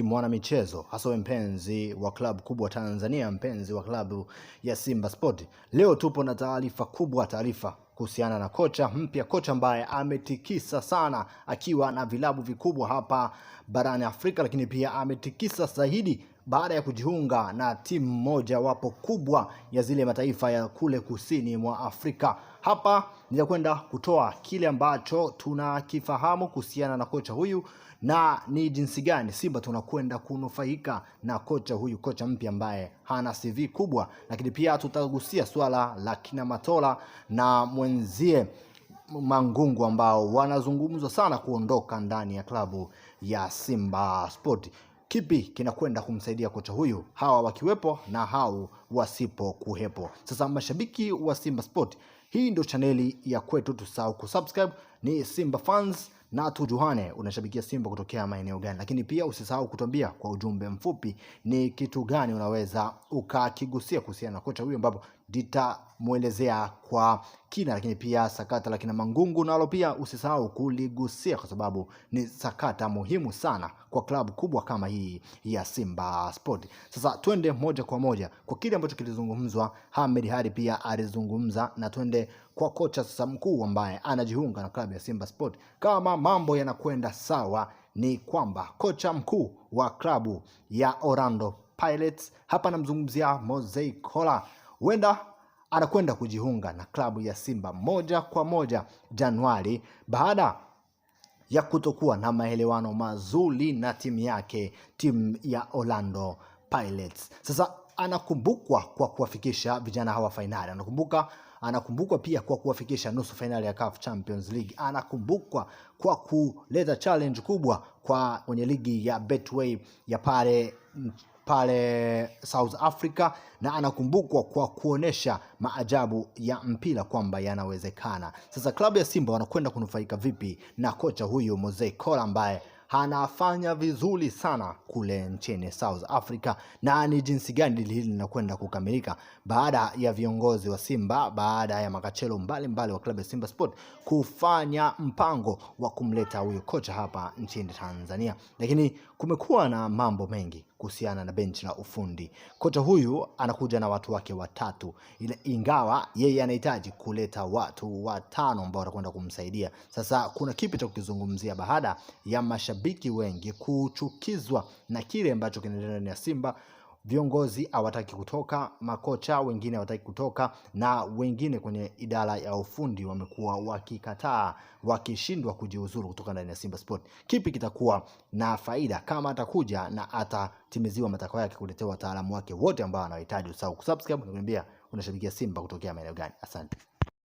Mwana michezo, hasa mpenzi wa klabu kubwa Tanzania, mpenzi wa klabu ya Simba Sport. Leo tupo na taarifa kubwa, taarifa kuhusiana na kocha mpya, kocha ambaye ametikisa sana akiwa na vilabu vikubwa hapa barani Afrika, lakini pia ametikisa zaidi baada ya kujiunga na timu moja wapo kubwa ya zile mataifa ya kule kusini mwa Afrika. Hapa nitakwenda kutoa kile ambacho tunakifahamu kuhusiana na kocha huyu na ni jinsi gani Simba tunakwenda kunufaika na kocha huyu, kocha mpya ambaye hana CV kubwa. Lakini pia tutagusia swala la kina Matola na mwenzie Mangungu ambao wanazungumzwa sana kuondoka ndani ya klabu ya Simba Sport. Kipi kinakwenda kumsaidia kocha huyu, hawa wakiwepo na hao wasipo kuhepo? Sasa mashabiki wa Simba Sport, hii ndio chaneli ya kwetu, tusahau kusubscribe. Ni Simba Fans na tujuhane unashabikia Simba kutokea maeneo gani, lakini pia usisahau kutuambia kwa ujumbe mfupi ni kitu gani unaweza ukakigusia kuhusiana na kocha huyu, ambapo nitamuelezea kwa kina. Lakini pia sakata la kina Mangungu nalo pia usisahau kuligusia, kwa sababu ni sakata muhimu sana kwa klabu kubwa kama hii ya Simba Sport. Sasa twende moja kwa moja kwa kile ambacho kilizungumzwa. Ahmed Ally pia alizungumza, na twende kwa kocha sasa mkuu ambaye anajiunga na klabu ya Simba Sport. Kama mambo yanakwenda sawa, ni kwamba kocha mkuu wa klabu ya Orlando Pirates, hapa namzungumzia Mzee Kola, huenda anakwenda kujiunga na klabu ya Simba moja kwa moja Januari, baada ya kutokuwa na maelewano mazuri na timu yake, timu ya Orlando Pirates. Sasa anakumbukwa kwa kuwafikisha vijana hawa finali, anakumbukwa pia kwa kuwafikisha nusu finali ya CAF Champions League, anakumbukwa kwa kuleta challenge kubwa kwa kwenye ligi ya Betway ya pale South Africa, na anakumbukwa kwa kuonesha maajabu ya mpira kwamba yanawezekana. Sasa klabu ya Simba wanakwenda kunufaika vipi na kocha huyu Mzee Kola ambaye anafanya vizuri sana kule nchini South Africa, na ni jinsi gani hili linakwenda kukamilika baada ya viongozi wa Simba, baada ya makachelo mbalimbali wa klabu ya Simba Sport kufanya mpango wa kumleta huyo kocha hapa nchini Tanzania. Lakini kumekuwa na mambo mengi kuhusiana na benchi la ufundi. Kocha huyu anakuja na watu wake watatu, ingawa yeye anahitaji kuleta watu watano ambao watakwenda kumsaidia. Sasa kuna kipi cha kukizungumzia baada ya mashabiki wengi kuchukizwa na kile ambacho kinaendelea na Simba? Viongozi hawataki kutoka, makocha wengine hawataki kutoka, na wengine kwenye idara ya ufundi wamekuwa wakikataa, wakishindwa kujiuzuru kutoka ndani ya Simba Sport. Kipi kitakuwa na faida kama atakuja na atatimiziwa matakwa yake, kuletea wataalamu wake wote ambao anahitaji? Usahau kusubscribe na kuniambia unashabikia Simba kutokea maeneo gani. Asante.